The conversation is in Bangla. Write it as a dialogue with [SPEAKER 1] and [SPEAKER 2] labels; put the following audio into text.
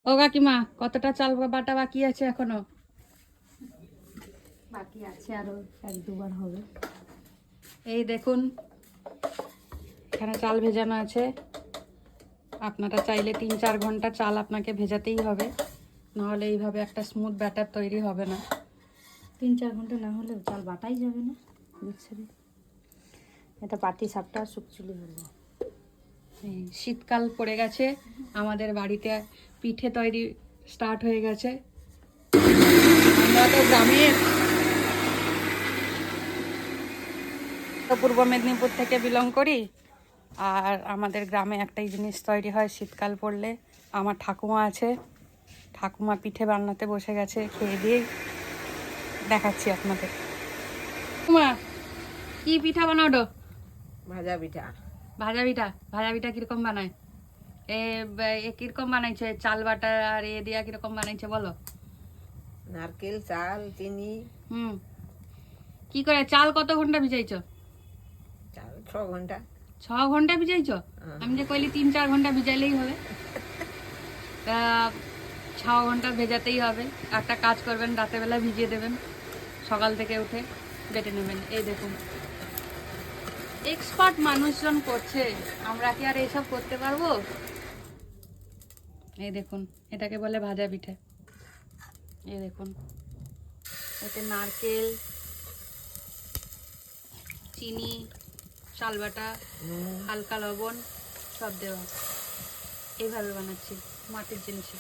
[SPEAKER 1] ও কাকিমা, কতটা চাল বাটা বাকি আছে এখনো?
[SPEAKER 2] বাকি আছে, আরো 1-2 বার হবে।
[SPEAKER 1] এই দেখুন, এখানে চাল ভেজানো আছে। আপনারা চাইলে 3-4 ঘন্টা চাল আপনাকে ভেজাতেই হবে, নাহলে এইভাবে একটা স্মুথ ব্যাটার তৈরি হবে না।
[SPEAKER 2] 3-4 ঘন্টা না হলে চাল বাটাই যাবে না মিক্সারে। এটা পাটি সাপটা শুকচুলি হলো।
[SPEAKER 1] এই শীতকাল পড়ে গেছে, আমাদের বাড়িতে পিঠে তৈরি স্টার্ট হয়ে গেছে। আমরা তো গ্রামের, পূর্ব মেদিনীপুর থেকে বিলং করি, আর আমাদের গ্রামে একটাই জিনিস তৈরি হয় শীতকাল পড়লে। আমার ঠাকুমা আছে, ঠাকুমা পিঠে বানাতে বসে গেছে, খেয়ে দিয়ে দেখাচ্ছি আপনাদের। ঠাকুমা, কি পিঠা বানাও?
[SPEAKER 3] ভাজা পিঠা।
[SPEAKER 1] ভাজা পিঠা? ভাজা পিঠা কিরকম বানায়? এ কিরকম বানাইছে? চাল বাটা আর এ দিয়া কিরকম বানাইছে বলো?
[SPEAKER 3] নারকেল, চাল, চিনি।
[SPEAKER 1] কি করে চাল কত ঘন্টা ভিজাইছো?
[SPEAKER 3] চাল 6 ঘন্টা।
[SPEAKER 1] 6 ঘন্টা ভিজাইছো? আমি যে কইলি 3-4 ঘন্টা ভিজাইলেই হবে। তা 6 ঘন্টা ভেজাতেই হবে। একটা কাজ করবেন, রাতের বেলা ভিজিয়ে দেবেন, সকাল থেকে উঠে বেটে নেবেন। এই দেখুন, এক্সপার্ট মানুষজন করছে, আমরা কি আর এইসব করতে পারবো? এই দেখুন, এটাকে বলে ভাজা পিঠে। এই দেখুন, এতে নারকেল, চিনি, চালবাটা, হালকা লবণ সব দেওয়া। এইভাবে বানাচ্ছি মাটির জিনিসে।